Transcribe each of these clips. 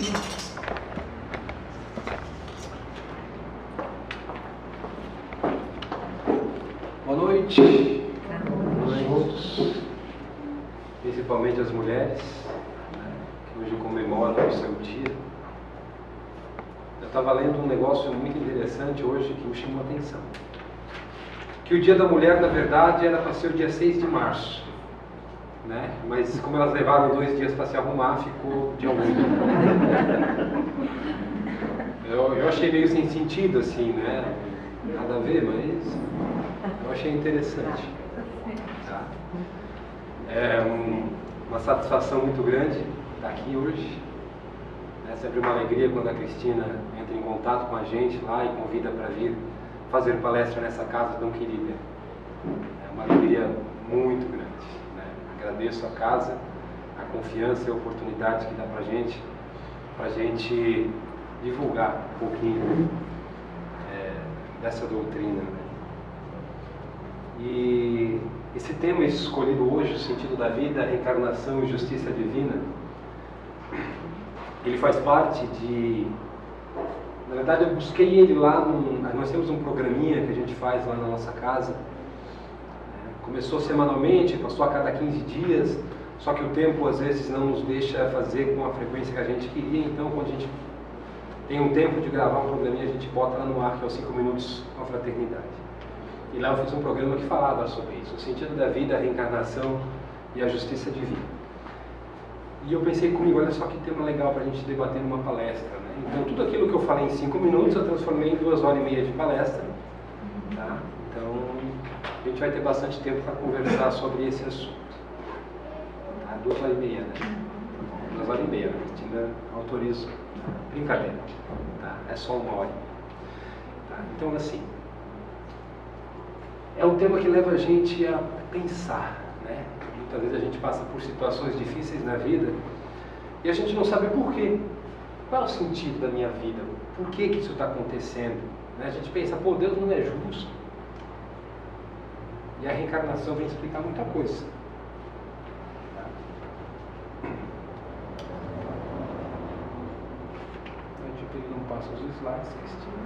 Boa noite. Boa noite a todos, principalmente as mulheres, que hoje comemoram o seu dia. Eu estava lendo um negócio muito interessante hoje que me chamou a atenção. Que o Dia da Mulher, na verdade, era para ser o dia 6 de março. Mas como elas levaram 2 dias para se arrumar, ficou dia 8. Eu achei meio sem sentido, assim, né? Nada a ver, mas eu achei interessante. Tá? É uma satisfação muito grande estar aqui hoje. É sempre uma alegria quando a Cristina entra em contato com a gente lá e convida para vir fazer palestra nessa casa tão querida. É uma alegria muito grande. Agradeço a casa, a confiança e a oportunidade que dá para a gente divulgar um pouquinho dessa doutrina. E esse tema escolhido hoje, o sentido da vida, reencarnação e justiça divina, ele faz parte de... Na verdade, eu busquei ele lá, nós temos um programinha que a gente faz lá na nossa casa. Começou semanalmente, passou a cada 15 dias, só que o tempo às vezes não nos deixa fazer com a frequência que a gente queria, então quando a gente tem um tempo de gravar um programinha, a gente bota lá no ar, que é os 5 minutos com a fraternidade. E lá eu fiz um programa que falava sobre isso, o sentido da vida, a reencarnação e a justiça divina. E eu pensei comigo, olha só que tema legal para a gente debater numa palestra, né? Então tudo aquilo que eu falei em 5 minutos eu transformei em 2 horas e meia de palestra, tá? Então a gente vai ter bastante tempo para conversar sobre esse assunto. Tá? 2 horas e meia, né? 2 horas e meia, a Cristina autoriza. Brincadeira. Tá? É só 1 hora. Tá? Então, assim, é um tema que leva a gente a pensar, né? Muitas vezes a gente passa por situações difíceis na vida e a gente não sabe por quê. Qual é o sentido da minha vida? Por que isso está acontecendo? Né? A gente pensa, pô, Deus não é justo. E a reencarnação vem explicar muita coisa. A gente não passa os slides, Cristina.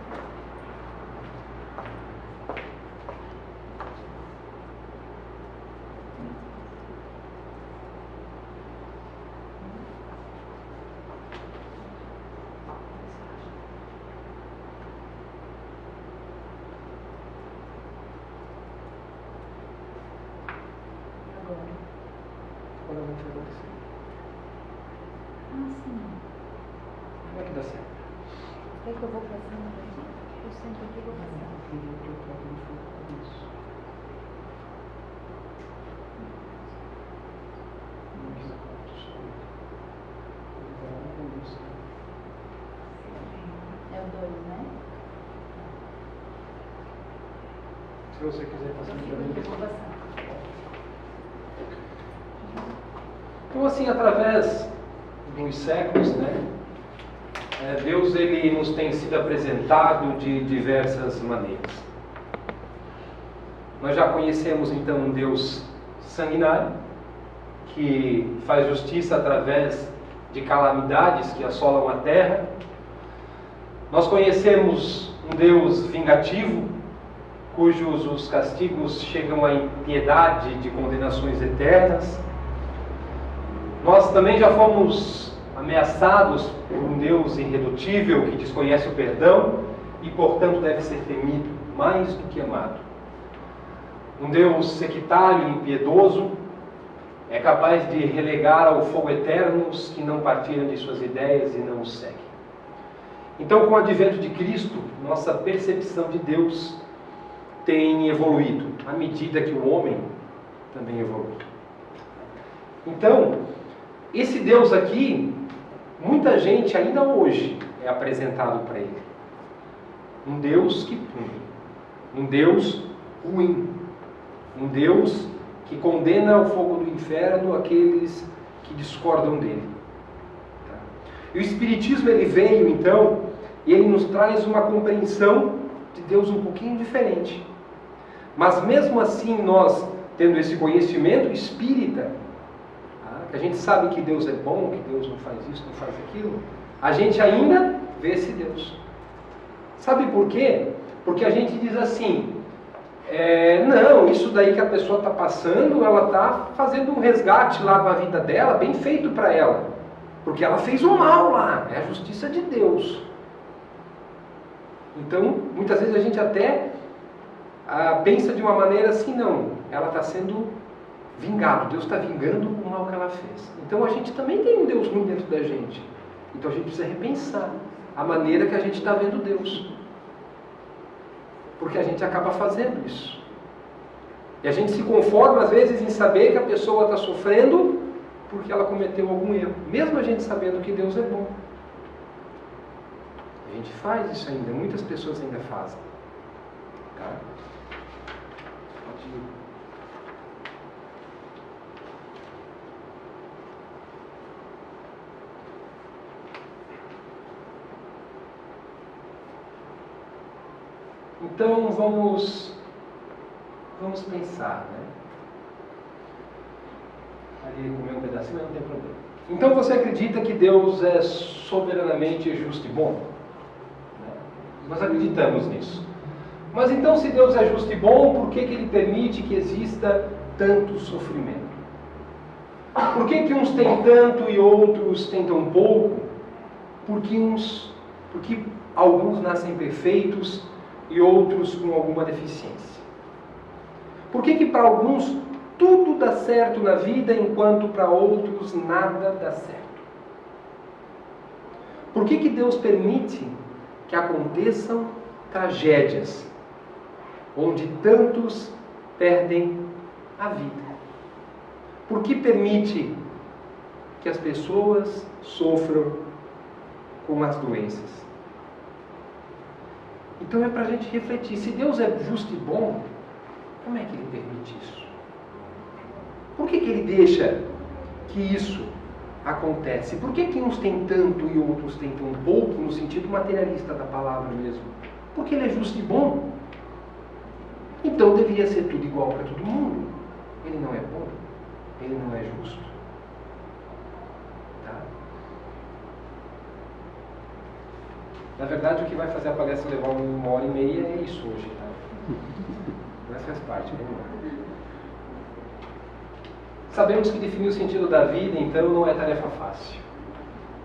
Como é que dá certo? Quer que eu vou passando aqui? Eu sento aqui e vou passando. É o 2, né? Se você quiser passar para mim. Eu vou passar. Então, assim, através dos séculos, né, Deus ele nos tem sido apresentado de diversas maneiras. Nós já conhecemos então um Deus sanguinário, que faz justiça através de calamidades que assolam a terra. Nós conhecemos um Deus vingativo, cujos os castigos chegam à impiedade de condenações eternas. Nós também já fomos ameaçados por um Deus irredutível que desconhece o perdão e, portanto, deve ser temido mais do que amado. Um Deus sectário e impiedoso é capaz de relegar ao fogo eterno os que não partilham de suas ideias e não os seguem. Então, com o advento de Cristo, nossa percepção de Deus tem evoluído à medida que o homem também evolui. Então, esse Deus aqui, muita gente ainda hoje é apresentado para ele. Um Deus que pune, um Deus ruim, um Deus que condena ao fogo do inferno aqueles que discordam dele. E o Espiritismo ele veio então e ele nos traz uma compreensão de Deus um pouquinho diferente. Mas mesmo assim nós, tendo esse conhecimento espírita, que a gente sabe que Deus é bom, que Deus não faz isso, não faz aquilo, a gente ainda vê esse Deus. Sabe por quê? Porque a gente diz assim, não, isso daí que a pessoa está passando, ela está fazendo um resgate lá na vida dela, bem feito para ela. Porque ela fez o mal lá, é a justiça de Deus. Então, muitas vezes a gente até pensa de uma maneira assim, não, ela está sendo vingado, Deus está vingando o mal que ela fez. Então a gente também tem um Deus ruim dentro da gente. Então a gente precisa repensar a maneira que a gente está vendo Deus. Porque a gente acaba fazendo isso. E a gente se conforma às vezes em saber que a pessoa está sofrendo porque ela cometeu algum erro. Mesmo a gente sabendo que Deus é bom. A gente faz isso ainda, muitas pessoas ainda fazem. Tá? Pode ir. Então vamos pensar, né? Ali comeu um pedacinho, mas não tem problema. Então você acredita que Deus é soberanamente justo e bom? Nós acreditamos nisso. Mas então, se Deus é justo e bom, por que Ele permite que exista tanto sofrimento? Por que uns têm tanto e outros têm tão pouco? Porque alguns nascem perfeitos e outros com alguma deficiência? Por que para alguns tudo dá certo na vida, enquanto para outros nada dá certo? Por que Deus permite que aconteçam tragédias, onde tantos perdem a vida? Por que permite que as pessoas sofram com as doenças? Então é para a gente refletir, se Deus é justo e bom, como é que Ele permite isso? Por que Ele deixa que isso acontece? Por que uns têm tanto e outros têm tão pouco, no sentido materialista da palavra mesmo? Porque Ele é justo e bom. Então deveria ser tudo igual para todo mundo. Ele não é bom, Ele não é justo. Tá? Na verdade, o que vai fazer a palestra levar 1h30 é isso hoje, tá? Mas faz parte, vamos lá. Sabemos que definir o sentido da vida, então, não é tarefa fácil.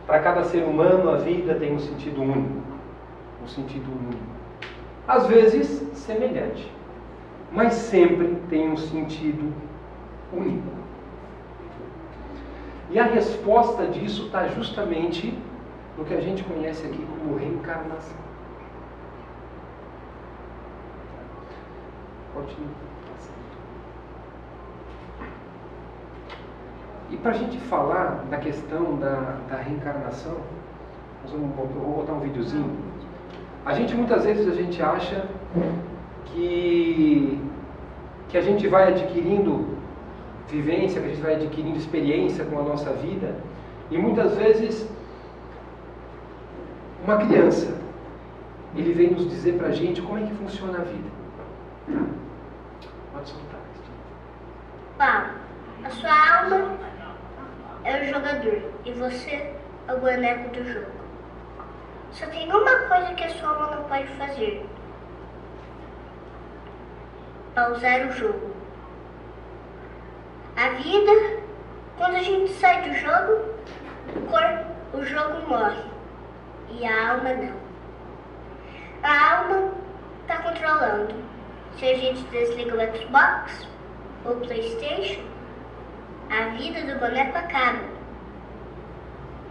Para cada ser humano, a vida tem um sentido único. Um sentido único. Às vezes, semelhante. Mas sempre tem um sentido único. E a resposta disso está justamente no que a gente conhece aqui como reencarnação. Continue. E para a gente falar da questão da reencarnação, vou botar um videozinho. Muitas vezes a gente acha que a gente vai adquirindo vivência, que a gente vai adquirindo experiência com a nossa vida, e muitas vezes uma criança, ele vem nos dizer para a gente como é que funciona a vida. Pode soltar, Cristina. A sua alma é o jogador e você é o boneco do jogo. Só tem uma coisa que a sua alma não pode fazer: pausar o jogo. A vida, quando a gente sai do jogo, o jogo morre e a alma não. A alma está controlando. Se a gente desliga o Xbox ou o PlayStation, a vida do boneco acaba,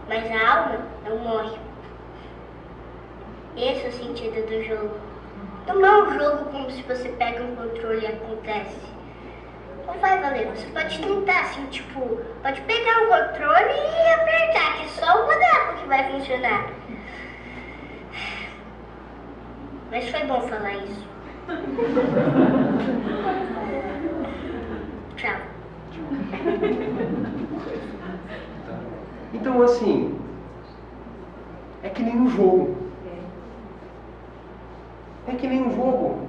mas a alma não morre. Esse é o sentido do jogo. Não é um jogo como se você pega um controle e acontece. Não vai valer. Você pode tentar, assim, pode pegar um controle e apertar, que é só o boneco que vai funcionar. Mas foi bom falar isso. Tchau. Então, assim, é que nem um jogo. É que nem um jogo.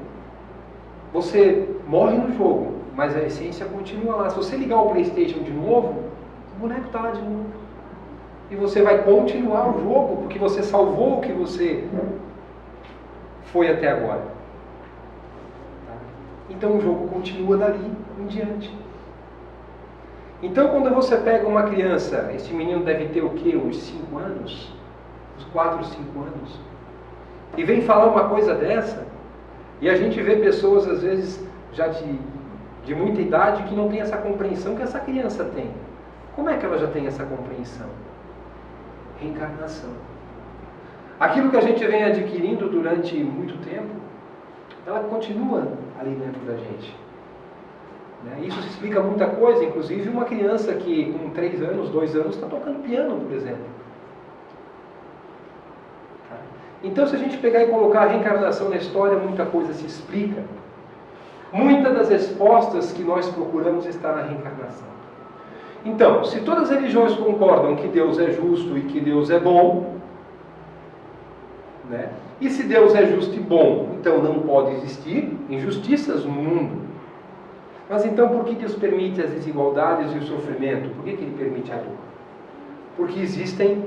Você morre no jogo, mas a essência continua lá. Se você ligar o PlayStation de novo, o boneco está lá de novo. e você vai continuar o jogo, porque você salvou o que você foi até agora. Tá? Então o jogo continua dali em diante. Então quando você pega uma criança, esse menino deve ter o quê? Uns 5 anos? Uns 4, 5 anos. E vem falar uma coisa dessa, e a gente vê pessoas às vezes já de muita idade que não tem essa compreensão que essa criança tem. Como é que ela já tem essa compreensão? Reencarnação. Aquilo que a gente vem adquirindo durante muito tempo, ela continua ali dentro da gente. Isso explica muita coisa, inclusive uma criança que com 3 anos, 2 anos, está tocando piano, por exemplo. Então, se a gente pegar e colocar a reencarnação na história, muita coisa se explica. Muitas das respostas que nós procuramos está na reencarnação. Então, se todas as religiões concordam que Deus é justo e que Deus é bom, né? E se Deus é justo e bom, então não pode existir injustiças no mundo. Mas então por que Deus permite as desigualdades e o sofrimento? Por que Ele permite a dor? Porque existem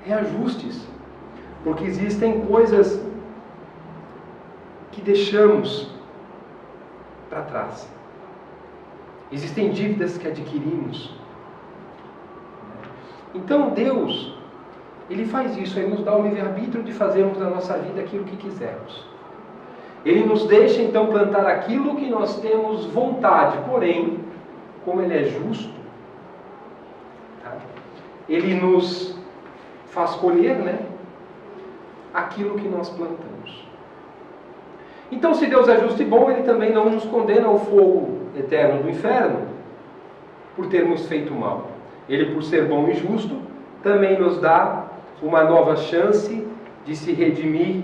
reajustes. Porque existem coisas que deixamos para trás. Existem dívidas que adquirimos. Então Deus, Ele faz isso, Ele nos dá o livre-arbítrio de fazermos na nossa vida aquilo que quisermos. Ele nos deixa então plantar aquilo que nós temos vontade, porém, como Ele é justo, tá? Ele nos faz colher, aquilo que nós plantamos. Então, se Deus é justo e bom, Ele também não nos condena ao fogo eterno do inferno por termos feito mal. Ele, por ser bom e justo, também nos dá uma nova chance de se redimir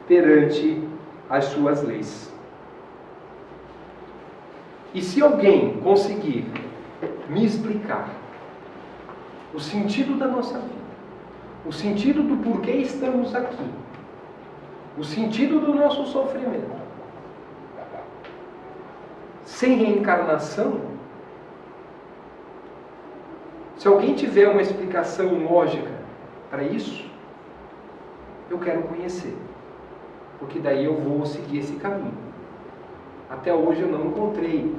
perante as suas leis. E se alguém conseguir me explicar o sentido da nossa vida, o sentido do porquê estamos aqui, o sentido do nosso sofrimento, sem reencarnação, se alguém tiver uma explicação lógica para isso, eu quero conhecer, porque daí eu vou seguir esse caminho. Até hoje eu não encontrei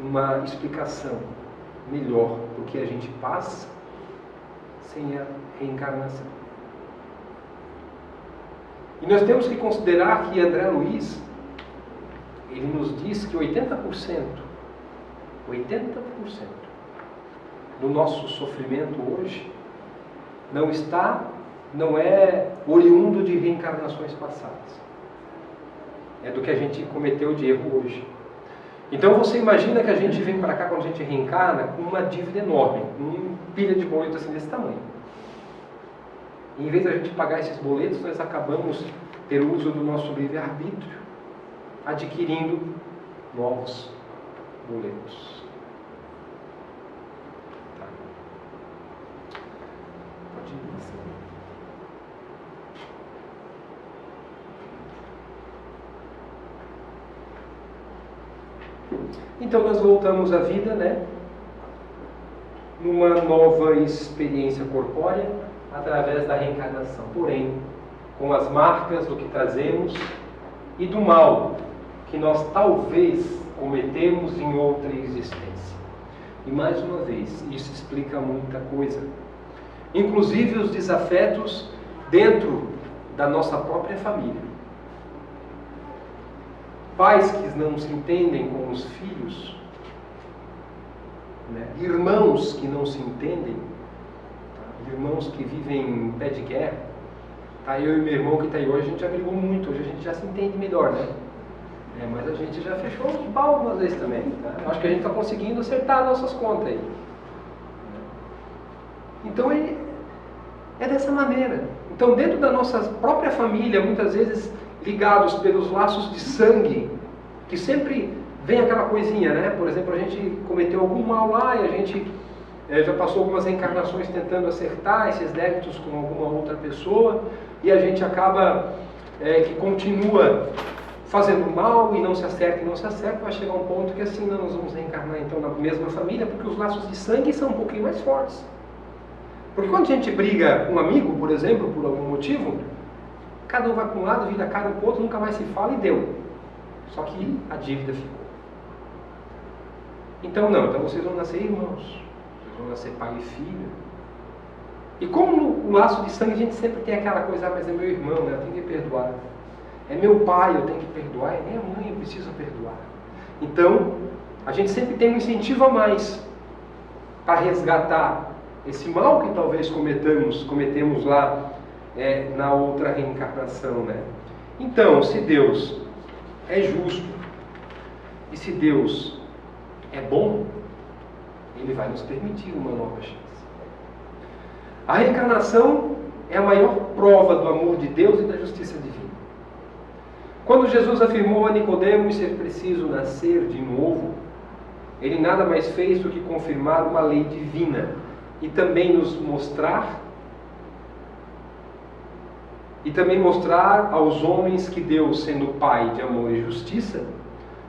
uma explicação melhor do que a gente passa sem a reencarnação. E nós temos que considerar que André Luiz, ele nos diz que 80% do nosso sofrimento hoje não é oriundo de reencarnações passadas. É do que a gente cometeu de erro hoje. Então você imagina que a gente vem para cá, quando a gente reencarna, com uma dívida enorme, uma pilha de boletos assim desse tamanho. E em vez de a gente pagar esses boletos, nós acabamos, pelo uso do nosso livre-arbítrio, adquirindo novos boletos. Tá. Pode ir assim. Então nós voltamos à vida, numa nova experiência corpórea através da reencarnação, porém com as marcas do que trazemos e do mal que nós talvez cometemos em outra existência. E mais uma vez, isso explica muita coisa, inclusive os desafetos dentro da nossa própria família. Pais que não se entendem com os filhos, irmãos que não se entendem, irmãos que vivem em pé de guerra. Eu e meu irmão que está aí hoje, a gente já brigou muito, hoje a gente já se entende melhor, mas a gente já fechou os pau algumas vezes também. Acho que a gente está conseguindo acertar nossas contas aí. Então é dessa maneira. Então dentro da nossa própria família, muitas vezes ligados pelos laços de sangue, que sempre vem aquela coisinha, Por exemplo, a gente cometeu algum mal lá e a gente já passou algumas reencarnações tentando acertar esses débitos com alguma outra pessoa e a gente acaba que continua fazendo mal e não se acerta, vai chegar um ponto que assim nós vamos reencarnar então na mesma família, porque os laços de sangue são um pouquinho mais fortes. Porque quando a gente briga com um amigo, por exemplo, por algum motivo, cada um vai para um lado, vira a cara para o outro, nunca mais se fala e deu. Só que a dívida ficou. Então não, então vocês vão nascer irmãos, vocês vão nascer pai e filho. E como no laço de sangue a gente sempre tem aquela coisa, mas é meu irmão, né? Eu tenho que perdoar. É meu pai, eu tenho que perdoar. É minha mãe, eu preciso perdoar. Então, a gente sempre tem um incentivo a mais para resgatar esse mal que talvez cometemos lá na outra reencarnação, né? Então, se Deus é justo e se Deus é bom, Ele vai nos permitir uma nova chance. A reencarnação é a maior prova do amor de Deus e da justiça divina. Quando Jesus afirmou a Nicodemo ser preciso nascer de novo, Ele nada mais fez do que confirmar uma lei divina e também mostrar aos homens que Deus, sendo Pai de amor e justiça,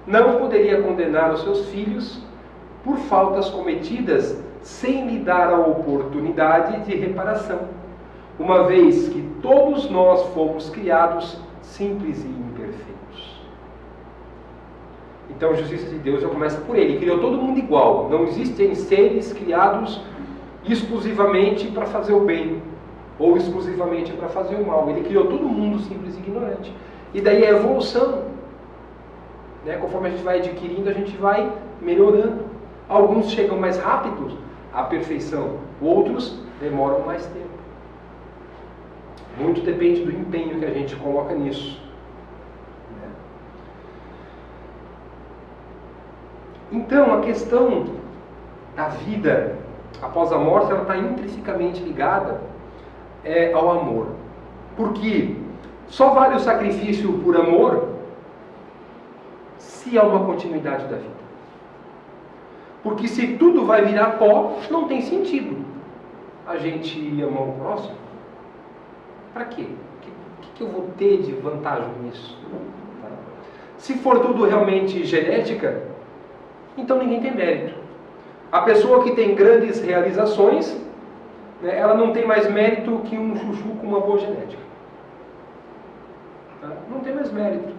não poderia condenar os seus filhos por faltas cometidas sem lhe dar a oportunidade de reparação, uma vez que todos nós fomos criados simples e imperfeitos. Então a justiça de Deus já começa por Ele. Ele criou todo mundo igual. Não existem seres criados exclusivamente para fazer o bem ou exclusivamente para fazer o mal. Ele criou todo mundo simples e ignorante. E daí a evolução, né? Conforme a gente vai adquirindo, a gente vai melhorando. Alguns chegam mais rápido à perfeição, outros demoram mais tempo. Muito depende do empenho que a gente coloca nisso. Então, a questão da vida após a morte, ela está intrinsecamente ligada ao amor. Porque só vale o sacrifício por amor se há uma continuidade da vida. Porque se tudo vai virar pó, não tem sentido a gente amar o próximo. Para quê? O que eu vou ter de vantagem nisso? Tá? Se for tudo realmente genética, então ninguém tem mérito. A pessoa que tem grandes realizações, né, ela não tem mais mérito que um chuchu com uma boa genética. Tá? Não tem mais mérito.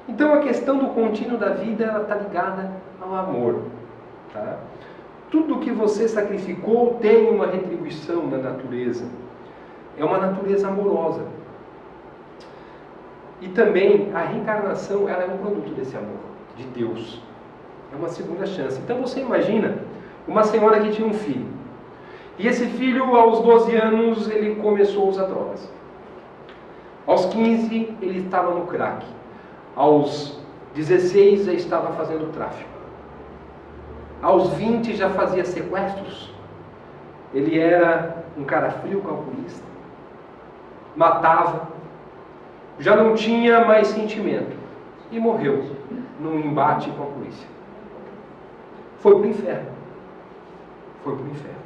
Então a questão do contínuo da vida, ela está ligada ao amor. Tá? Tudo que você sacrificou tem uma retribuição na natureza. É uma natureza amorosa. E também a reencarnação, ela é um produto desse amor de Deus. É uma segunda chance. Então você imagina uma senhora que tinha um filho. E esse filho, aos 12 anos, ele começou a usar drogas. Aos 15, ele estava no crack. Aos 16, já estava fazendo tráfico. Aos 20, já fazia sequestros. Ele era um cara frio, calculista. Matava. Já não tinha mais sentimento. E morreu num embate com a polícia. Foi para o inferno. Foi para o inferno.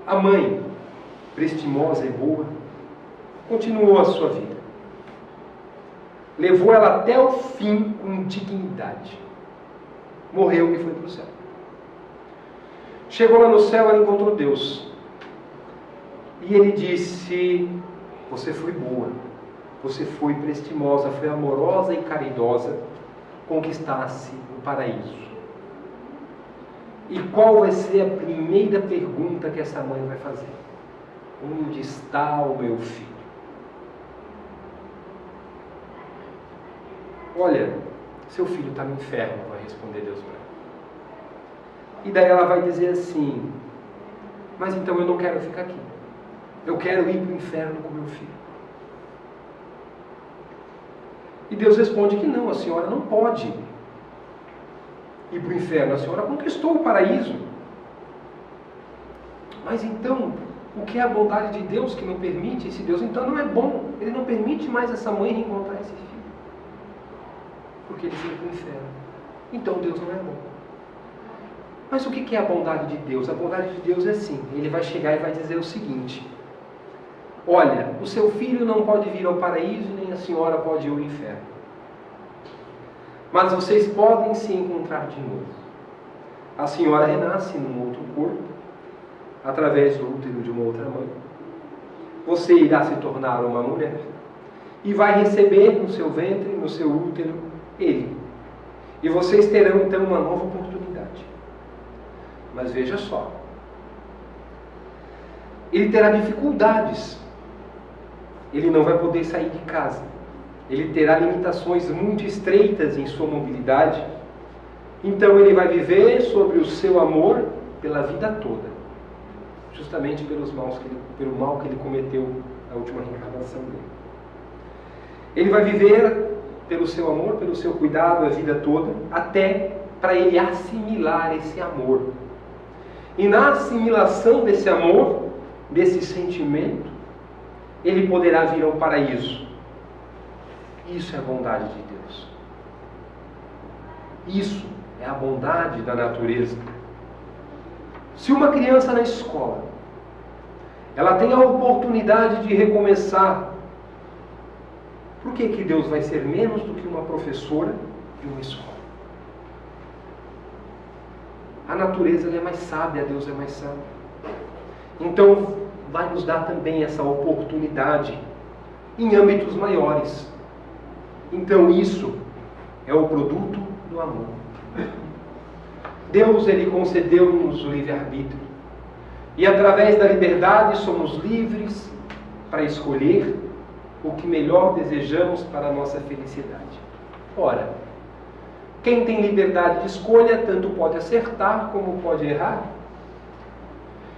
A mãe, prestimosa e boa, continuou a sua vida. Levou ela até o fim com dignidade. Morreu e foi para o céu. Chegou lá no céu, ela encontrou Deus. E ele disse: você foi boa, você foi prestimosa, foi amorosa e caridosa, conquistasse o paraíso. E qual vai ser a primeira pergunta que essa mãe vai fazer? Onde está o meu filho? Olha, seu filho está no inferno, vai responder Deus para ela. E daí ela vai dizer assim: mas então eu não quero ficar aqui. Eu quero ir para o inferno com meu filho. E Deus responde que não, a senhora não pode ir para o inferno. A senhora conquistou o paraíso. Mas então, o que é a bondade de Deus que não permite? Esse Deus então não é bom. Ele não permite mais essa mãe reencontrar esse filho. Porque ele foi para o inferno. Então Deus não é bom. Mas o que é a bondade de Deus? A bondade de Deus é assim. Ele vai chegar e vai dizer o seguinte: olha, o seu filho não pode vir ao paraíso, nem a senhora pode ir ao inferno. Mas vocês podem se encontrar de novo. a senhora renasce num outro corpo, através do útero de uma outra mãe. Você irá se tornar uma mulher e vai receber no seu ventre, no seu útero, ele. E vocês terão então uma nova oportunidade. Mas veja só, ele terá dificuldades. Ele não vai poder sair de casa. Ele terá limitações muito estreitas em sua mobilidade. Então ele vai viver sobre o seu amor pela vida toda. Justamente pelo mal que ele cometeu na última reencarnação dele. Ele vai viver pelo seu amor, pelo seu cuidado a vida toda, até para ele assimilar esse amor. E na assimilação desse amor, desse sentimento, ele poderá vir ao paraíso. Isso é a bondade de Deus. Isso é a bondade da natureza. Se uma criança na escola, ela tem a oportunidade de recomeçar, por que Deus vai ser menos do que uma professora de uma escola? A natureza ela é mais sábia, Deus é mais sábio. Então, vai nos dar também essa oportunidade em âmbitos maiores. Então, isso é o produto do amor. Deus, ele concedeu-nos o livre-arbítrio. E através da liberdade somos livres para escolher o que melhor desejamos para a nossa felicidade. Ora, quem tem liberdade de escolha tanto pode acertar como pode errar.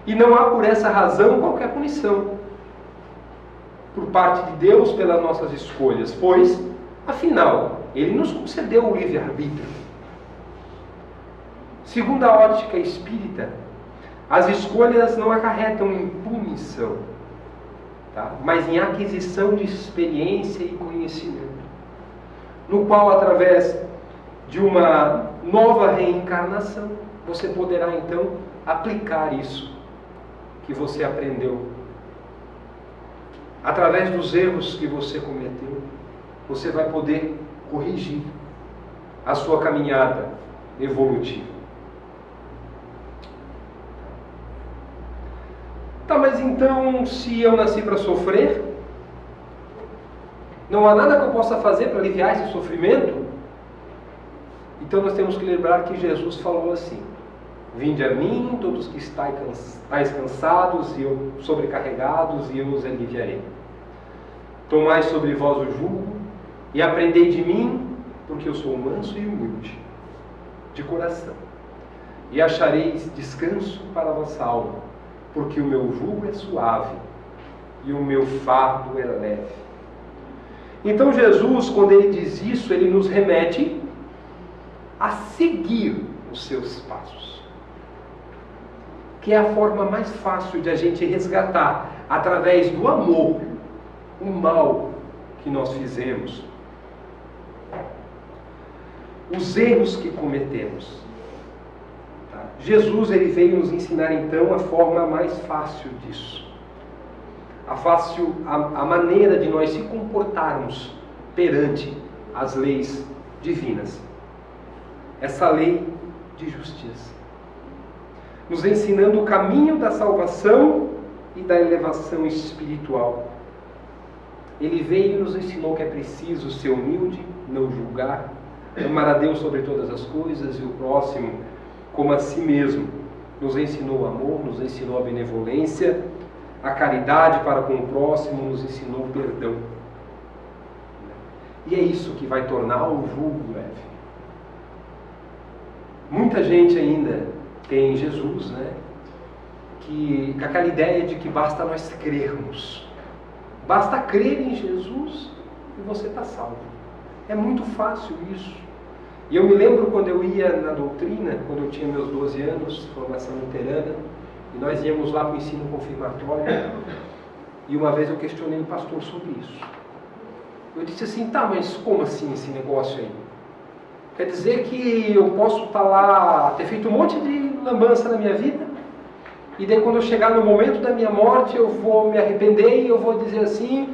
E não há por essa razão qualquer punição por parte de Deus pelas nossas escolhas, pois, afinal, Ele nos concedeu o livre-arbítrio. Segundo a ótica espírita, as escolhas não acarretam em punição, tá? Mas em aquisição de experiência e conhecimento, no qual, através de uma nova reencarnação, você poderá então aplicar isso que você aprendeu. Através dos erros que você cometeu, você vai poder corrigir a sua caminhada evolutiva. Tá, mas então, se eu nasci para sofrer, não há nada que eu possa fazer para aliviar esse sofrimento? Então nós temos que lembrar que Jesus falou assim: vinde a mim, todos que estáis cansados e sobrecarregados, e eu os aliviarei. Tomai sobre vós o jugo e aprendei de mim, porque eu sou manso e humilde de coração, e achareis descanso para a vossa alma, porque o meu jugo é suave e o meu fardo é leve. Então Jesus, quando ele diz isso, ele nos remete a seguir os seus passos, que é a forma mais fácil de a gente resgatar, através do amor, o mal que nós fizemos, os erros que cometemos. Jesus, ele veio nos ensinar então a forma mais fácil disso, a maneira de nós se comportarmos perante as leis divinas, essa lei de justiça, nos ensinando o caminho da salvação e da elevação espiritual. Ele veio e nos ensinou que é preciso ser humilde, não julgar, amar a Deus sobre todas as coisas e o próximo como a si mesmo. Nos ensinou o amor, nos ensinou a benevolência, a caridade para com o próximo, nos ensinou o perdão. E é isso que vai tornar o jugo leve. Muita gente ainda tem Jesus, que com aquela ideia de que basta nós crermos. Basta crer em Jesus e você está salvo. É muito fácil isso. E eu me lembro quando eu ia na doutrina, quando eu tinha meus 12 anos, formação luterana, e nós íamos lá para o ensino confirmatório, e uma vez eu questionei o pastor sobre isso. Eu disse assim: tá, mas como assim esse negócio aí? Quer dizer que eu posso estar lá, ter feito um monte de lambança na minha vida, e daí quando eu chegar no momento da minha morte, eu vou me arrepender e eu vou dizer assim: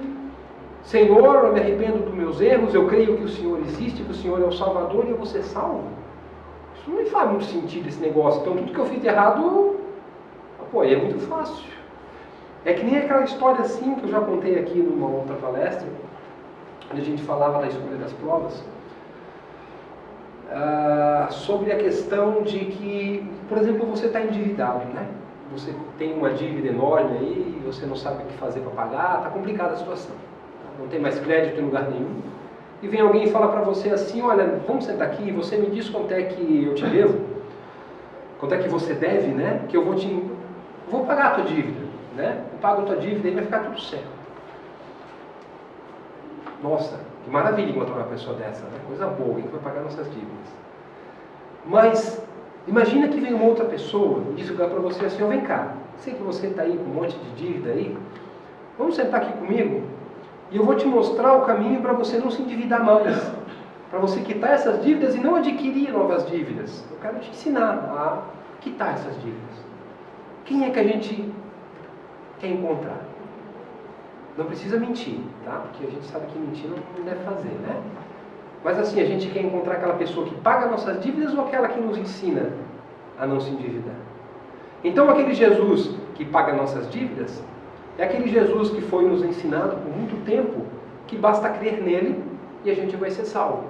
Senhor, eu me arrependo dos meus erros, eu creio que o Senhor existe, que o Senhor é o Salvador, e eu vou ser salvo? Isso não me faz muito sentido esse negócio. Então tudo que eu fiz de errado, pô, aí é muito fácil. É que nem aquela história assim que eu já contei aqui numa outra palestra, onde a gente falava da escolha das provas, sobre a questão de que, por exemplo, você está endividado, né? Você tem uma dívida enorme aí, você não sabe o que fazer para pagar, está complicada a situação. Não tem mais crédito em lugar nenhum. E vem alguém e fala para você assim, olha, vamos sentar aqui e você me diz quanto é que eu te devo, quanto é que você deve, né? Que eu vou pagar a tua dívida, né? Eu pago a tua dívida e vai ficar tudo certo. Nossa, que maravilha encontrar uma pessoa dessa, né? Coisa boa, alguém que vai pagar nossas dívidas. Mas imagina que vem uma outra pessoa e diz para você assim, vem cá, sei que você está aí com um monte de dívida aí, vamos sentar aqui comigo e eu vou te mostrar o caminho para você não se endividar mais, para você quitar essas dívidas e não adquirir novas dívidas. Eu quero te ensinar a quitar essas dívidas. Quem é que a gente quer encontrar? Não precisa mentir, tá? Porque a gente sabe que mentir não deve fazer, né? Mas assim, a gente quer encontrar aquela pessoa que paga nossas dívidas ou aquela que nos ensina a não se endividar? Então aquele Jesus que paga nossas dívidas é aquele Jesus que foi nos ensinado por muito tempo que basta crer nele e a gente vai ser salvo.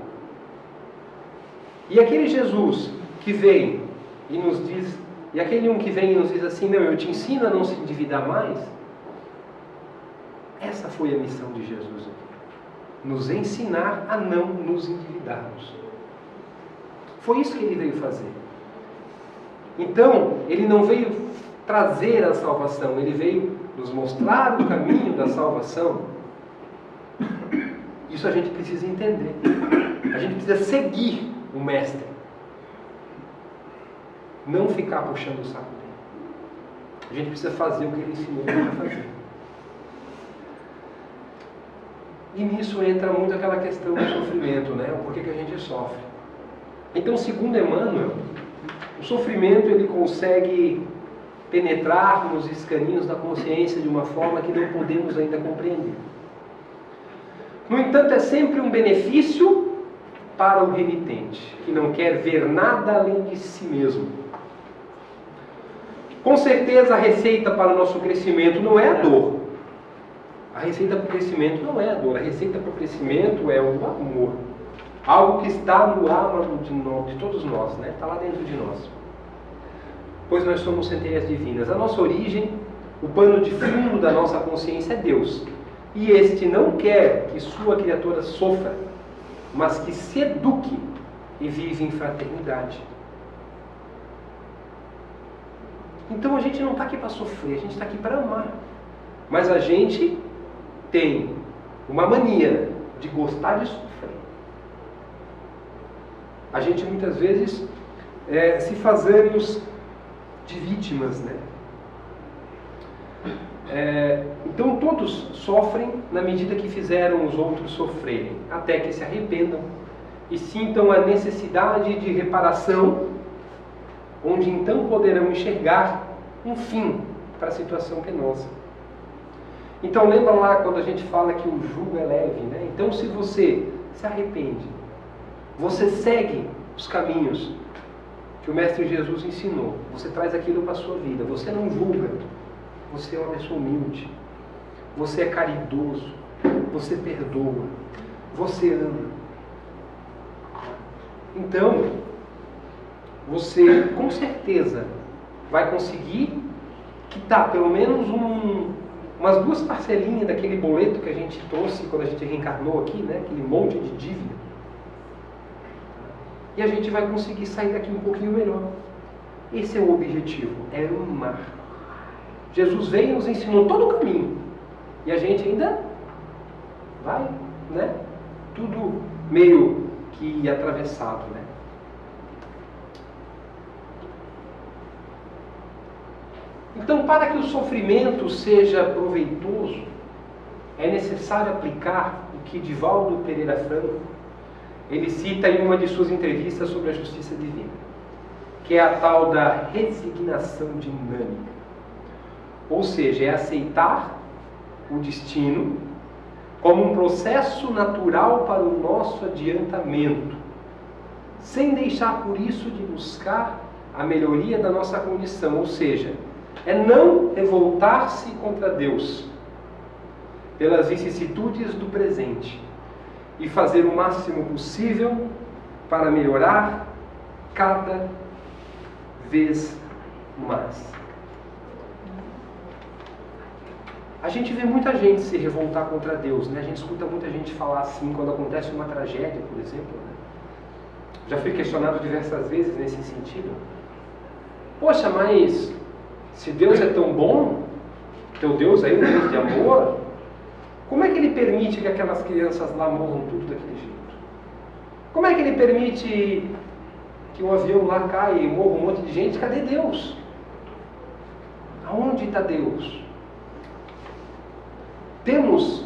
E aquele Jesus que vem e nos diz, e aquele um que vem e nos diz assim, não, eu te ensino a não se endividar mais, essa foi a missão de Jesus aqui. Nos ensinar a não nos endividarmos. Foi isso que ele veio fazer. Então, ele não veio trazer a salvação, ele veio nos mostrar o caminho da salvação. Isso a gente precisa entender. A gente precisa seguir o Mestre. Não ficar puxando o saco dele. A gente precisa fazer o que ele ensinou a fazer. E nisso entra muito aquela questão do sofrimento, né? O porquê que a gente sofre. Então, segundo Emmanuel, o sofrimento ele consegue penetrar nos escaninhos da consciência de uma forma que não podemos ainda compreender. No entanto, é sempre um benefício para o renitente, que não quer ver nada além de si mesmo. Com certeza, a receita para o nosso crescimento não é a dor. A receita para o crescimento não é a dor. A receita para o crescimento é o amor. Algo que está no âmago de todos nós, né? Está lá dentro de nós. Pois nós somos centelhas divinas. A nossa origem, o pano de fundo da nossa consciência é Deus. E este não quer que sua criatura sofra, mas que se eduque e vive em fraternidade. Então a gente não está aqui para sofrer, a gente está aqui para amar. Mas a gente tem uma mania de gostar de sofrer. A gente muitas vezes se fazemos de vítimas, né? Então todos sofrem na medida que fizeram os outros sofrerem, até que se arrependam e sintam a necessidade de reparação, onde então poderão enxergar um fim para a situação penosa. Então lembra lá quando a gente fala que o jugo é leve, né? Então se você se arrepende, você segue os caminhos que o Mestre Jesus ensinou, você traz aquilo para a sua vida, você não julga, você é uma pessoa humilde, você é caridoso, você perdoa, você ama. Então, você com certeza vai conseguir quitar pelo menos umas 2 parcelinhas daquele boleto que a gente trouxe quando a gente reencarnou aqui, né? Aquele monte de dívida. E a gente vai conseguir sair daqui um pouquinho melhor. Esse é o objetivo, é amar. Jesus veio e nos ensinou todo o caminho. E a gente ainda vai, né? Tudo meio que atravessado, né? Então, para que o sofrimento seja proveitoso, é necessário aplicar o que Divaldo Pereira Franco ele cita em uma de suas entrevistas sobre a justiça divina, que é a tal da resignação dinâmica. Ou seja, é aceitar o destino como um processo natural para o nosso adiantamento, sem deixar por isso de buscar a melhoria da nossa condição, ou seja, é não revoltar-se contra Deus pelas vicissitudes do presente e fazer o máximo possível para melhorar cada vez mais. A gente vê muita gente se revoltar contra Deus, né? A gente escuta muita gente falar assim quando acontece uma tragédia, por exemplo, né? Já fui questionado diversas vezes nesse sentido. Poxa, mas se Deus é tão bom, teu Deus aí, um Deus de amor, como é que Ele permite que aquelas crianças lá morram tudo daquele jeito? Como é que Ele permite que um avião lá caia e morra um monte de gente? Cadê Deus? Aonde está Deus? Temos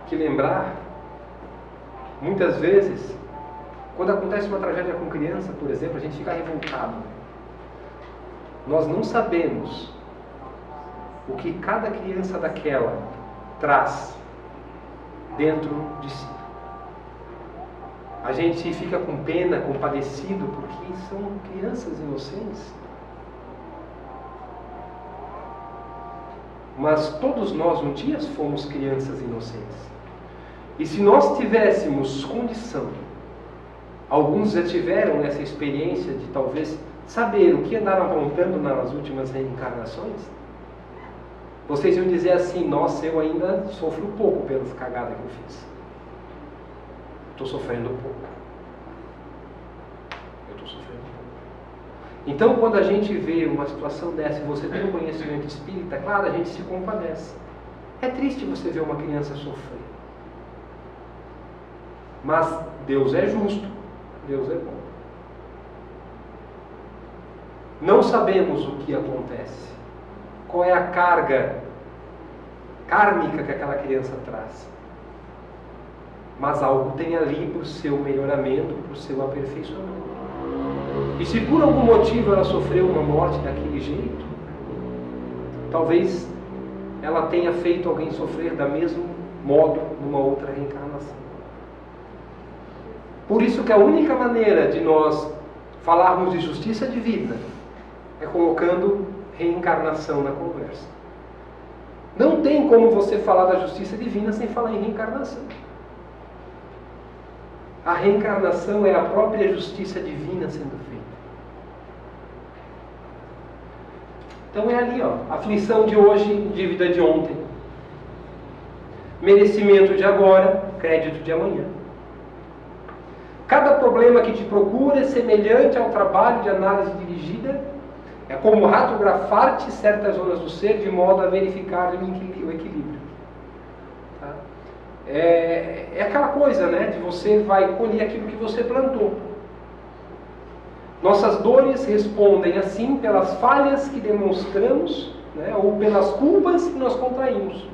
que lembrar, muitas vezes, quando acontece uma tragédia com criança, por exemplo, a gente fica revoltado. Nós não sabemos o que cada criança daquela traz dentro de si. A gente fica com pena, compadecido, porque são crianças inocentes. Mas todos nós um dia fomos crianças inocentes. E se nós tivéssemos condição, alguns já tiveram essa experiência de talvez saber o que andaram aprontando nas últimas reencarnações, vocês iam dizer assim: nossa, eu ainda sofro pouco pelas cagadas que eu fiz. Estou sofrendo pouco. Eu estou sofrendo pouco. Então, quando a gente vê uma situação dessa e você tem um conhecimento espírita, claro, a gente se compadece. É triste você ver uma criança sofrer. Mas Deus é justo. Deus é bom. Não sabemos o que acontece. Qual é a carga kármica que aquela criança traz. Mas algo tem ali para o seu melhoramento, para o seu aperfeiçoamento. E se por algum motivo ela sofreu uma morte daquele jeito, talvez ela tenha feito alguém sofrer da mesmo modo numa outra reencarnação. Por isso que a única maneira de nós falarmos de justiça divina é colocando reencarnação na conversa. Não tem como você falar da justiça divina sem falar em reencarnação. A reencarnação é a própria justiça divina sendo feita. Então é ali, ó, aflição de hoje, dívida de ontem. Merecimento de agora, crédito de amanhã. Cada problema que te procura é semelhante ao trabalho de análise dirigida, é como radiografar-te certas zonas do ser de modo a verificar o equilíbrio. Tá? É aquela coisa, né, de você vai colher aquilo que você plantou. Nossas dores respondem assim pelas falhas que demonstramos, né, ou pelas culpas que nós contraímos.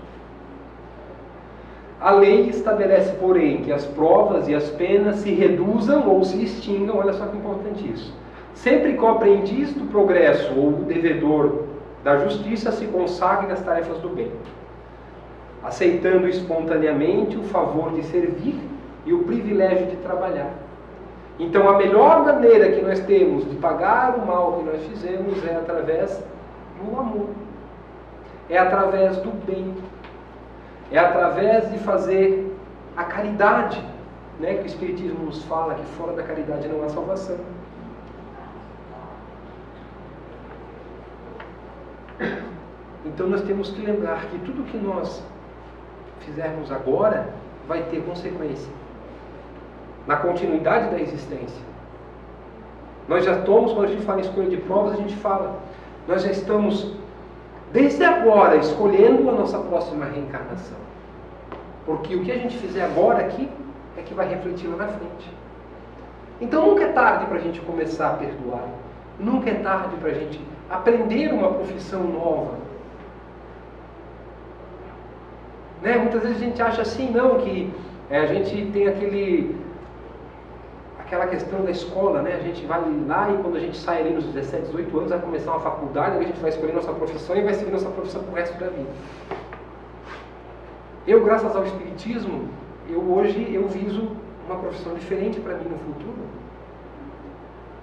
A lei estabelece, porém, que as provas e as penas se reduzam ou se extingam, olha só que importante isso. Sempre que o aprendiz do progresso ou o devedor da justiça se consagre nas tarefas do bem, aceitando espontaneamente o favor de servir e o privilégio de trabalhar. Então, a melhor maneira que nós temos de pagar o mal que nós fizemos é através do amor, é através do bem, é através de fazer a caridade, né, que o Espiritismo nos fala que fora da caridade não há salvação. Então nós temos que lembrar que tudo que nós fizermos agora vai ter consequência na continuidade da existência. Nós já estamos, quando a gente fala em escolha de provas, a gente fala, nós já estamos desde agora escolhendo a nossa próxima reencarnação. Porque o que a gente fizer agora aqui é que vai refletir lá na frente. Então nunca é tarde para a gente começar a perdoar. Nunca é tarde para a gente aprender uma profissão nova. Né? Muitas vezes a gente acha assim, não, que a gente tem aquela questão da escola, né? A gente vai lá e quando a gente sai ali nos 17, 18 anos, vai começar uma faculdade, a gente vai escolher nossa profissão e vai seguir nossa profissão pro resto da vida. Eu, graças ao Espiritismo, hoje eu viso uma profissão diferente para mim no futuro.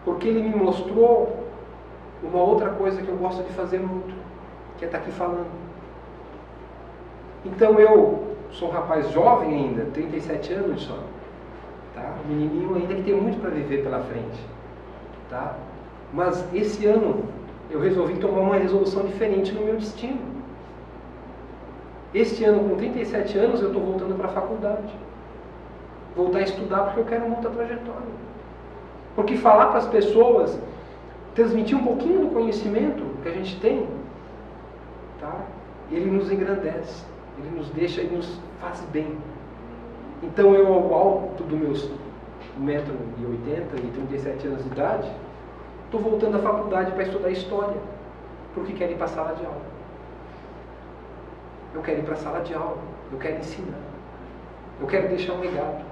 Porque ele me mostrou uma outra coisa que eu gosto de fazer muito, que é estar aqui falando. Então eu sou um rapaz jovem ainda, 37 anos só, tá? Um menininho ainda que tem muito para viver pela frente, tá? Mas esse ano eu resolvi tomar uma resolução diferente no meu destino. Este ano, com 37 anos, eu estou voltando para a faculdade. Voltar a estudar porque eu quero uma outra trajetória. Porque falar para as pessoas, transmitir um pouquinho do conhecimento que a gente tem, tá? Ele nos engrandece, ele nos deixa, ele nos faz bem. Então eu, ao alto dos meus 1,80 m e 37 anos de idade, estou voltando à faculdade para estudar História, porque quero ir para a sala de aula. Eu quero ir para a sala de aula, eu quero ensinar, eu quero deixar um legado.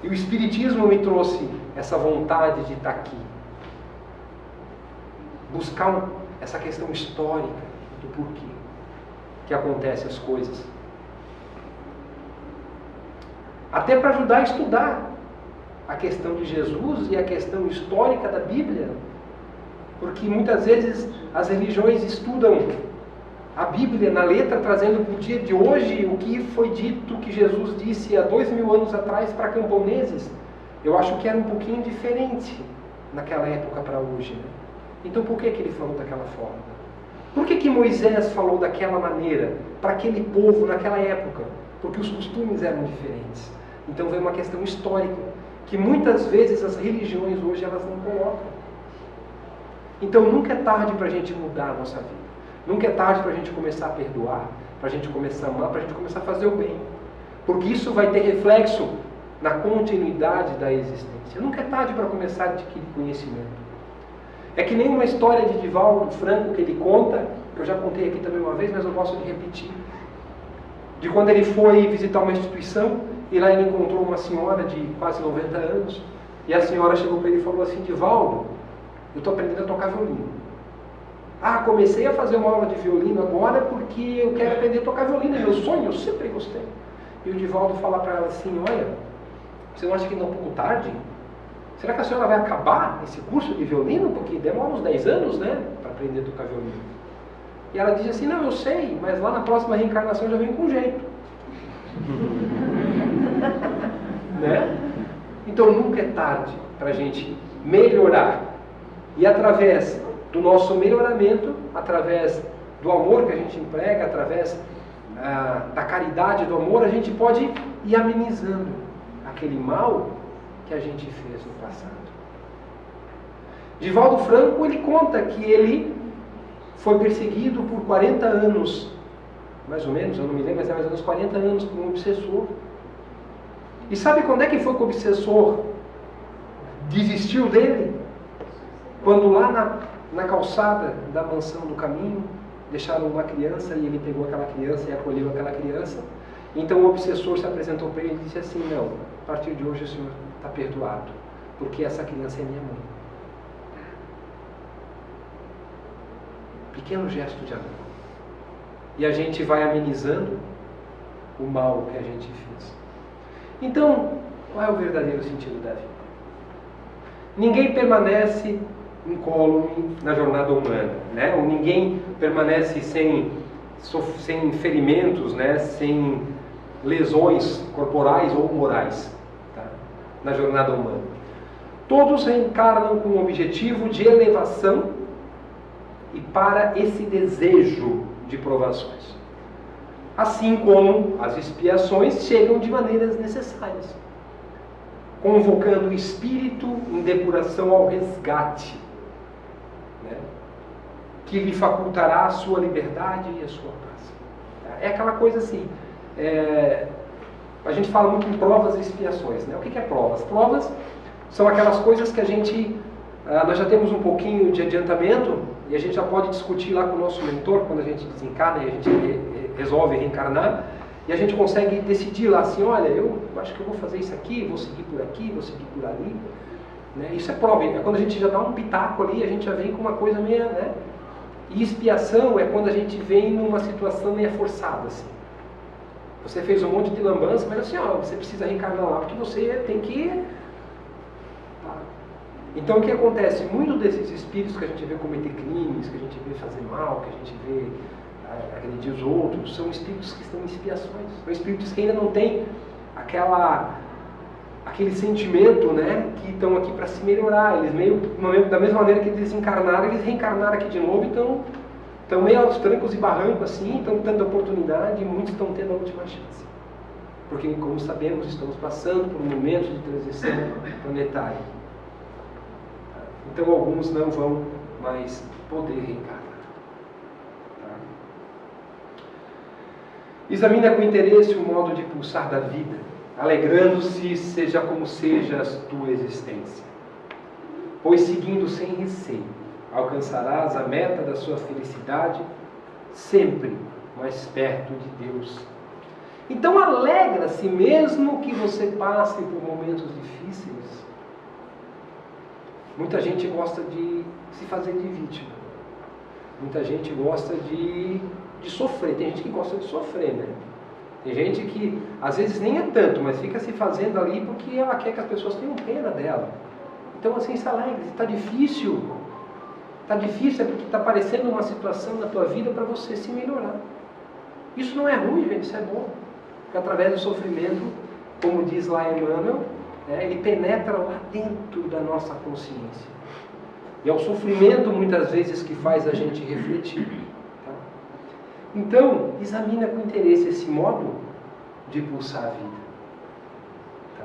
E o Espiritismo me trouxe essa vontade de estar aqui. Buscar essa questão histórica do porquê que acontecem as coisas. Até para ajudar a estudar a questão de Jesus e a questão histórica da Bíblia. Porque muitas vezes as religiões estudam a Bíblia na letra, trazendo para o dia de hoje o que foi dito, que Jesus disse há 2000 anos atrás para camponeses. Eu acho que era um pouquinho diferente naquela época para hoje, né? Então por que ele falou daquela forma? Por que Moisés falou daquela maneira para aquele povo naquela época? Porque os costumes eram diferentes. Então vem uma questão histórica, que muitas vezes as religiões hoje elas não colocam. Então nunca é tarde para a gente mudar a nossa vida. Nunca é tarde para a gente começar a perdoar, para a gente começar a amar, para a gente começar a fazer o bem. Porque isso vai ter reflexo na continuidade da existência. Nunca é tarde para começar a adquirir conhecimento. É que nem uma história de Divaldo Franco que ele conta, que eu já contei aqui também uma vez, mas eu gosto de repetir. De quando ele foi visitar uma instituição, e lá ele encontrou uma senhora de quase 90 anos, e a senhora chegou para ele e falou assim: Divaldo, eu estou aprendendo a tocar violino. Ah, comecei a fazer uma aula de violino agora porque eu quero aprender a tocar violino, é meu sonho, eu sempre gostei. E o Divaldo fala para ela assim: olha, você não acha que ainda é um pouco tarde? Será que a senhora vai acabar esse curso de violino? Porque demora uns 10 anos, né, para aprender a tocar violino. E ela diz assim: não, eu sei, mas lá na próxima reencarnação eu já venho com jeito. Né? Então nunca é tarde para a gente melhorar. E através do nosso melhoramento, através do amor que a gente emprega, através da caridade, do amor, a gente pode ir amenizando aquele mal que a gente fez no passado. Divaldo Franco, ele conta que ele foi perseguido por 40 anos, mais ou menos, eu não me lembro, mas é mais ou menos 40 anos por um obsessor. E sabe quando é que foi que o obsessor desistiu dele? Quando lá na calçada da mansão do caminho, deixaram uma criança e ele pegou aquela criança e acolheu aquela criança. Então o obsessor se apresentou para ele e disse assim: não, a partir de hoje o senhor está perdoado, porque essa criança é minha mãe. Pequeno gesto de amor. E a gente vai amenizando o mal que a gente fez. Então, qual é o verdadeiro sentido da vida? Ninguém permanece incólume na jornada humana, né? Ou ninguém permanece sem ferimentos, né? Sem lesões corporais ou morais, tá? Na jornada humana. Todos reencarnam com o objetivo de elevação e para esse desejo de provações. Assim como as expiações chegam de maneiras necessárias, convocando o espírito em depuração ao resgate, né, que lhe facultará a sua liberdade e a sua paz. É aquela coisa assim, a gente fala muito em provas e expiações, né? O que é provas? Provas são aquelas coisas que a gente, nós já temos um pouquinho de adiantamento e a gente já pode discutir lá com o nosso mentor quando a gente desencarna e a gente resolve reencarnar, e a gente consegue decidir lá assim: olha, eu acho que eu vou fazer isso aqui, vou seguir por aqui, vou seguir por ali, né? Isso é prova, é quando a gente já dá um pitaco ali, a gente já vem com uma coisa meio, né? E expiação é quando a gente vem numa situação meio forçada, assim. Você fez um monte de lambança, mas assim, ó, você precisa reencarnar lá, porque você tem que Então o que acontece? Muitos desses espíritos que a gente vê cometer crimes, que a gente vê fazer mal, que a gente vê agredir os outros, são espíritos que estão em expiações. São espíritos que ainda não têm aquele sentimento, né, que estão aqui para se melhorar. Eles da mesma maneira que eles desencarnaram, eles reencarnaram aqui de novo, então estão meio aos trancos e barrancos assim, estão tendo oportunidade e muitos estão tendo a última chance. Porque, como sabemos, estamos passando por um momento de transição planetária. Então alguns não vão mais poder reencarnar. Tá? Examina com interesse o modo de pulsar da vida, alegrando-se, seja como seja a tua existência. Pois seguindo sem receio, alcançarás a meta da sua felicidade, sempre mais perto de Deus. Então alegra-se mesmo que você passe por momentos difíceis. Muita gente gosta de se fazer de vítima. Muita gente gosta de sofrer. Tem gente que gosta de sofrer, né? Tem gente que, às vezes, nem é tanto, mas fica se fazendo ali porque ela quer que as pessoas tenham pena dela. Então, assim, se alegre. Está difícil. Está difícil é porque está aparecendo uma situação na tua vida para você se melhorar. Isso não é ruim, gente. Isso é bom. Porque através do sofrimento, como diz lá Emmanuel, ele penetra lá dentro da nossa consciência. E é o sofrimento, muitas vezes, que faz a gente refletir. Tá? Então, examina com interesse esse modo de pulsar a vida. Tá?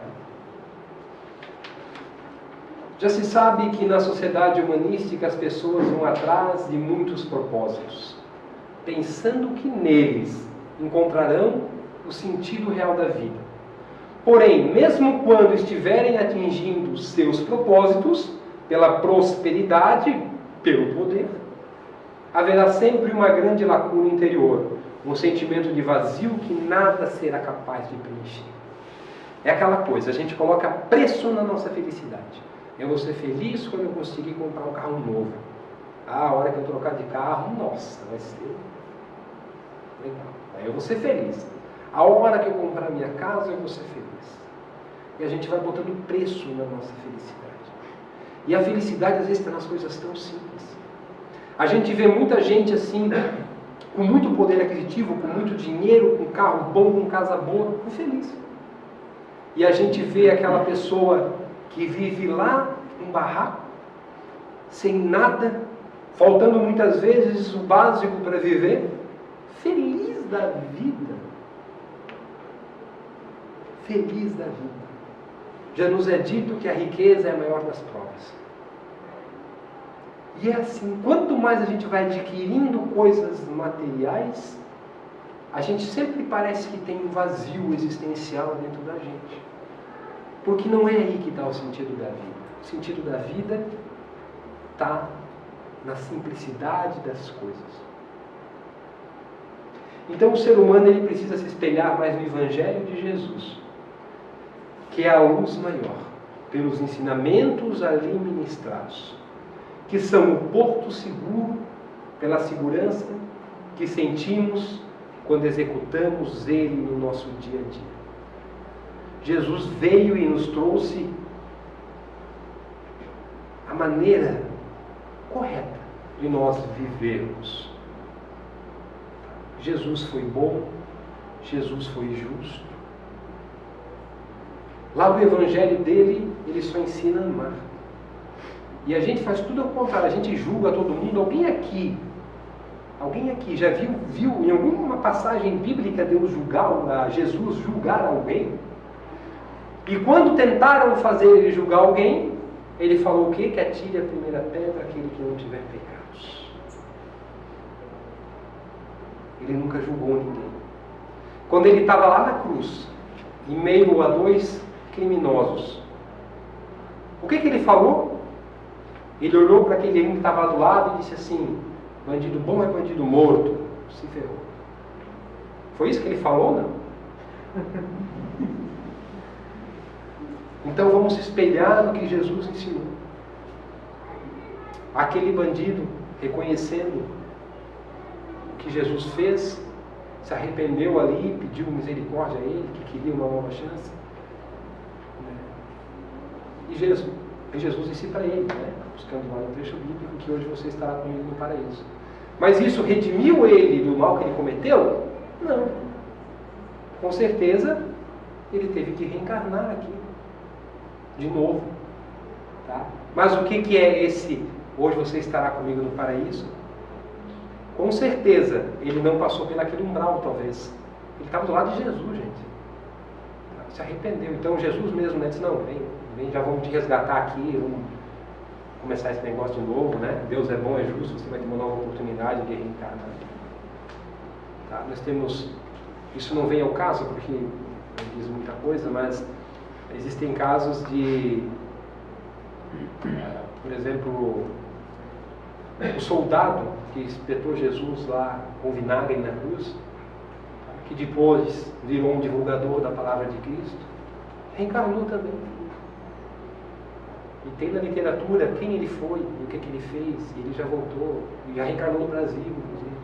Já se sabe que na sociedade humanística as pessoas vão atrás de muitos propósitos, pensando que neles encontrarão o sentido real da vida. Porém, mesmo quando estiverem atingindo seus propósitos, pela prosperidade, pelo poder, haverá sempre uma grande lacuna interior, um sentimento de vazio que nada será capaz de preencher. É aquela coisa, a gente coloca preço na nossa felicidade. Eu vou ser feliz quando eu conseguir comprar um carro novo. A hora que eu trocar de carro, nossa, vai ser legal. Aí eu vou ser feliz. A hora que eu comprar minha casa, eu vou ser feliz. E a gente vai botando preço na nossa felicidade. E a felicidade, às vezes, está nas coisas tão simples. A gente vê muita gente assim, com muito poder aquisitivo, com muito dinheiro, com carro bom, com casa boa, infeliz. E a gente vê aquela pessoa que vive lá num barraco, sem nada, faltando muitas vezes o básico para viver, feliz da vida. Feliz da vida. Já nos é dito que a riqueza é a maior das provas. E é assim, quanto mais a gente vai adquirindo coisas materiais, a gente sempre parece que tem um vazio existencial dentro da gente. Porque não é aí que está o sentido da vida. O sentido da vida está na simplicidade das coisas. Então o ser humano ele precisa se espelhar mais no Evangelho de Jesus, que é a luz maior, pelos ensinamentos ali ministrados, que são o porto seguro pela segurança que sentimos quando executamos ele no nosso dia a dia. Jesus veio e nos trouxe a maneira correta de nós vivermos. Jesus foi bom, Jesus foi justo. Lá no Evangelho dele, ele só ensina a amar. E a gente faz tudo ao contrário, a gente julga todo mundo. Alguém aqui já viu em alguma passagem bíblica Deus Jesus julgar alguém? E quando tentaram fazer ele julgar alguém, ele falou o quê? Que atire a primeira pedra aquele que não tiver pecados. Ele nunca julgou ninguém. Quando ele estava lá na cruz, em meio a dois criminosos, o que ele falou? Ele olhou para aquele que estava do lado e disse assim: bandido bom é bandido morto. Se ferrou. Foi isso que ele falou, não? Então vamos se espelhar no que Jesus ensinou. Aquele bandido, reconhecendo o que Jesus fez, se arrependeu ali, pediu misericórdia a ele, que queria uma nova chance. E Jesus, Porque Jesus disse para ele, né? Buscando lá no trecho bíblico, que hoje você estará comigo no paraíso. Mas isso redimiu ele do mal que ele cometeu? Não. Com certeza, ele teve que reencarnar aqui. De novo. Tá? Mas o que é esse, hoje você estará comigo no paraíso? Com certeza, ele não passou pelaquele umbral, talvez. Ele estava do lado de Jesus, gente. Se arrependeu. Então, Jesus mesmo, né, disse, não, vem, já vamos te resgatar aqui, vamos começar esse negócio de novo, né? Deus é bom, é justo, você vai ter uma nova oportunidade de reencarnar. Tá? Nós temos, isso não vem ao caso, porque não diz muita coisa, mas existem casos de, por exemplo, o soldado que espetou Jesus lá com vinagre na cruz, que depois virou um divulgador da palavra de Cristo, reencarnou também. E tem na literatura quem ele foi, e o que ele fez, e ele já voltou, e já reencarnou no Brasil, inclusive.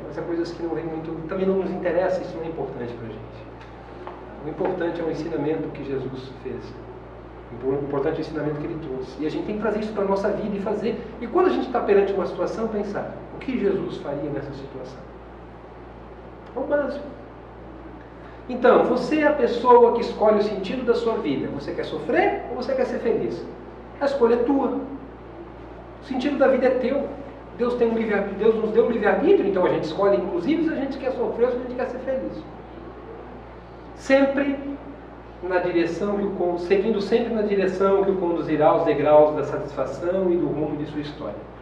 Mas são coisas que não vem muito, também não nos interessa, isso não é importante para a gente. O importante é o ensinamento que Jesus fez. O importante é o ensinamento que ele trouxe. E a gente tem que trazer isso para a nossa vida e fazer. E quando a gente está perante uma situação, pensar, o que Jesus faria nessa situação? É o básico. Então, você é a pessoa que escolhe o sentido da sua vida. Você quer sofrer ou você quer ser feliz? A escolha é tua. O sentido da vida é teu. Deus tem um livre-arbítrio, Deus nos deu um livre-arbítrio, então a gente escolhe, inclusive, se a gente quer sofrer ou se a gente quer ser feliz. Sempre na direção seguindo sempre na direção que o conduzirá aos degraus da satisfação e do rumo de sua história.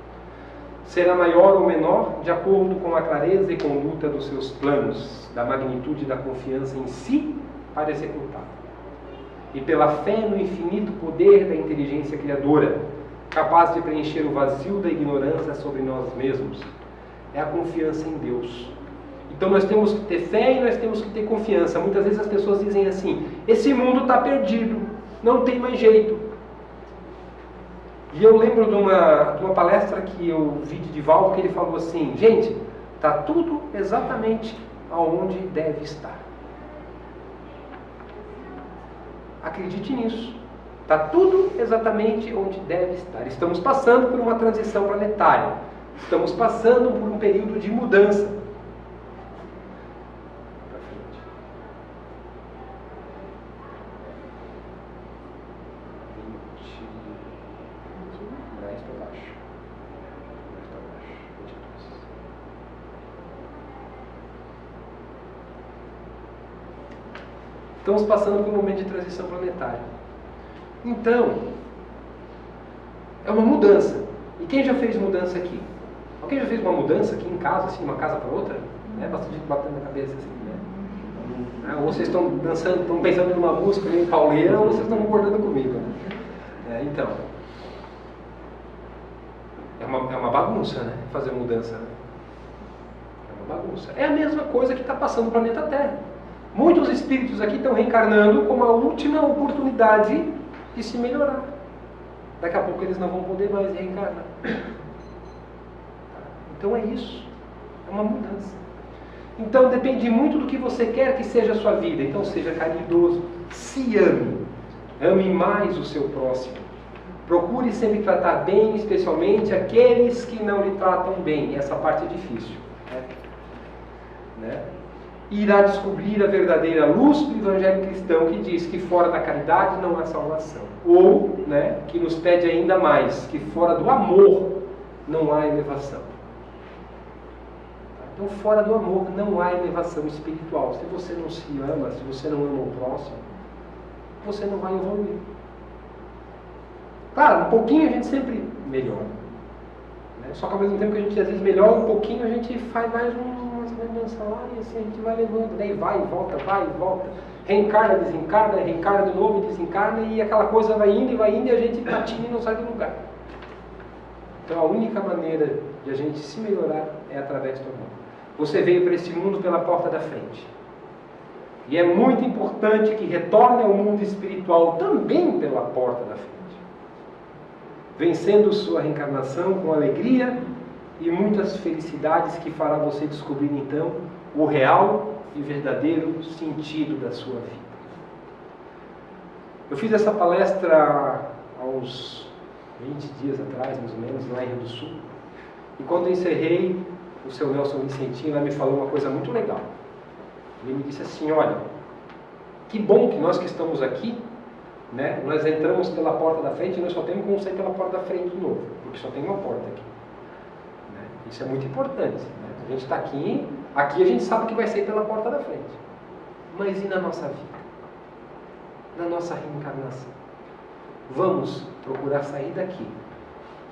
Será maior ou menor de acordo com a clareza e conduta dos seus planos, da magnitude da confiança em si para executá-lo. E pela fé no infinito poder da inteligência criadora, capaz de preencher o vazio da ignorância sobre nós mesmos. É a confiança em Deus. Então nós temos que ter fé e nós temos que ter confiança. Muitas vezes as pessoas dizem assim, esse mundo está perdido, não tem mais jeito. E eu lembro de uma palestra que eu vi de Divaldo, que ele falou assim, gente, está tudo exatamente aonde deve estar. Acredite nisso. Está tudo exatamente onde deve estar. Estamos passando por uma transição planetária. Estamos passando por um período de mudança. Para frente. 10 para baixo. 22. Estamos passando por um momento de transição planetária. Então, é uma mudança. E quem já fez mudança aqui? Alguém já fez uma mudança aqui em casa, assim, de uma casa para outra? Bastante gente batendo na cabeça, assim, né? Ou vocês estão dançando, estão pensando numa música meio pauleira, ou vocês estão concordando comigo. Então, é uma bagunça, né? Fazer mudança, né? É uma bagunça. É a mesma coisa que está passando no planeta Terra. Muitos espíritos aqui estão reencarnando como a última oportunidade de se melhorar. Daqui a pouco eles não vão poder mais reencarnar. Então é isso. É uma mudança. Então depende muito do que você quer que seja a sua vida. Então seja caridoso. Se ame. Ame mais o seu próximo. Procure sempre tratar bem, especialmente aqueles que não lhe tratam bem. Essa parte é difícil. Né? Irá descobrir a verdadeira luz do Evangelho cristão que diz que fora da caridade não há salvação. Ou, né, que nos pede ainda mais, que fora do amor não há elevação. Então, fora do amor não há elevação espiritual. Se você não se ama, se você não ama o próximo, você não vai evoluir. Claro, um pouquinho a gente sempre melhora. Né? Só que ao mesmo tempo que a gente às vezes melhora um pouquinho, a gente faz mais umas mudanças lá e assim a gente vai levando. Daí vai e volta. Reencarna, desencarna, reencarna de novo e desencarna e aquela coisa vai indo e a gente patina e não sai do lugar. Então a única maneira de a gente se melhorar é através do amor. Você veio para esse mundo pela porta da frente. E é muito importante que retorne ao mundo espiritual também pela porta da frente. Vencendo sua reencarnação com alegria e muitas felicidades que fará você descobrir então o real e verdadeiro sentido da sua vida. Eu fiz essa palestra há uns 20 dias atrás, mais ou menos, lá em Rio do Sul. E quando eu encerrei, o seu Nelson Vicentinho lá me falou uma coisa muito legal. Ele me disse assim, olha, que bom que nós que estamos aqui, né, nós entramos pela porta da frente e nós só temos como sair pela porta da frente de novo, porque só tem uma porta aqui. Né? Isso é muito importante. Né? A gente está aqui a gente sabe que vai sair pela porta da frente. Mas e na nossa vida? Na nossa reencarnação? Vamos procurar sair daqui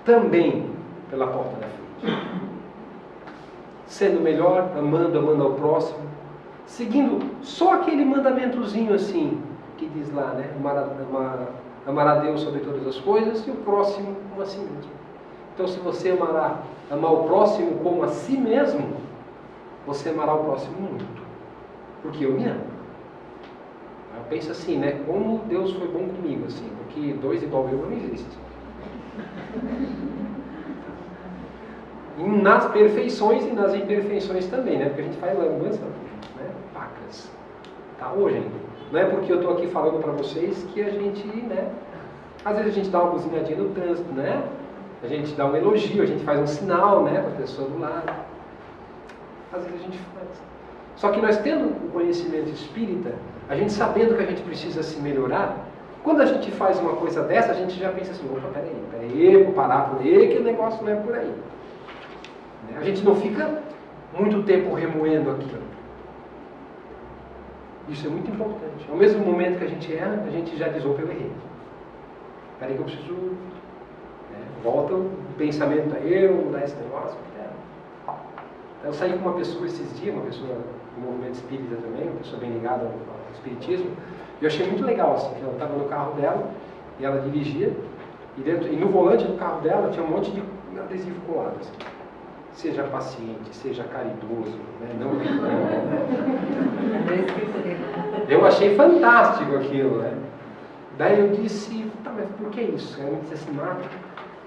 também pela porta da frente. Sendo melhor, amando ao próximo, seguindo só aquele mandamentozinho assim, que diz lá, né? Amar a Deus sobre todas as coisas e o próximo como a si mesmo. Então, se você amar o próximo como a si mesmo, você amará o próximo muito. Porque eu me amo. Eu penso assim, né? Como Deus foi bom comigo, assim, porque 2 igual eu não existe. E nas perfeições e nas imperfeições também, né? Porque a gente faz lambança, né? Pacas. Tá hoje ainda. Não é porque eu estou aqui falando para vocês que a gente, né? Às vezes a gente dá uma buzinadinha no trânsito, né? A gente dá um elogio, a gente faz um sinal, né? Para a pessoa do lado. Às vezes a gente faz. Só que nós tendo o conhecimento espírita, a gente sabendo que a gente precisa se melhorar, quando a gente faz uma coisa dessa, a gente já pensa assim, opa, peraí, vou parar por aí, que o negócio não é por aí. A gente não fica muito tempo remoendo aquilo. Isso é muito importante. Ao mesmo momento que a gente erra, a gente já diz, opa, eu errei. Peraí que eu preciso... volta o pensamento a eu, mudar esse negócio. Eu saí com uma pessoa esses dias, uma pessoa do movimento espírita também, uma pessoa bem ligada ao espiritismo, e eu achei muito legal, assim, que ela estava no carro dela, e ela dirigia, e no volante do carro dela tinha um monte de adesivo colado, assim. Seja paciente, seja caridoso, né? Não. Eu achei fantástico aquilo, né? Daí eu disse, tá, mas por que isso? Ela me disse assim, Marco,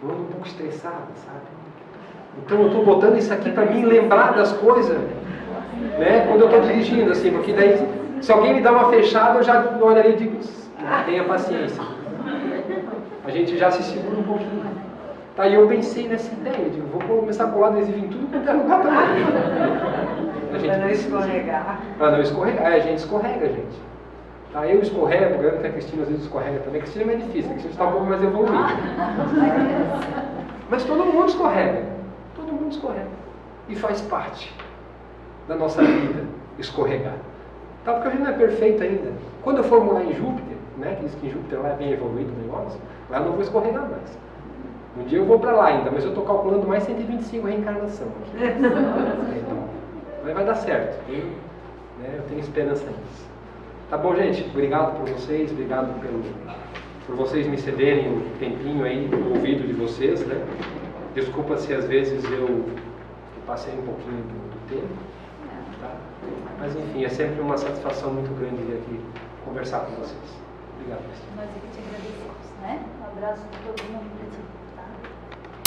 eu ando um pouco estressada, sabe? Então eu estou botando isso aqui para mim lembrar das coisas, né? Quando eu estou dirigindo, assim, porque daí se alguém me dá uma fechada, eu já olharia e digo, tenha paciência. A gente já se segura um pouquinho. Tá, e eu pensei nessa ideia, eu digo, vou começar a colar adesivo em tudo quanto é lugar também. Para não escorregar. Para não escorregar, a gente escorrega, gente. Tá, eu escorrego, eu que a Cristina às vezes escorrega também. A Cristina é mais difícil, a Cristina está um pouco mais evoluída. Mas todo mundo escorrega. Todo mundo escorrega. E faz parte da nossa vida escorregar. Tá, porque a gente não é perfeito ainda. Quando eu for morar em Júpiter, né, que diz que em Júpiter lá é bem evoluído o negócio, lá eu não vou escorregar mais. Um dia eu vou para lá ainda, mas eu estou calculando mais 125 reencarnação aqui. Então, vai dar certo. Eu tenho esperança nisso. Tá bom, gente? Obrigado por vocês, obrigado por vocês me cederem um tempinho aí no ouvido de vocês, né? Desculpa se às vezes eu passei um pouquinho do tempo, tá? Mas enfim, é sempre uma satisfação muito grande vir aqui conversar com vocês. Obrigado, Cristina. Nós aqui te agradecemos, né? Um abraço de todo mundo para ti.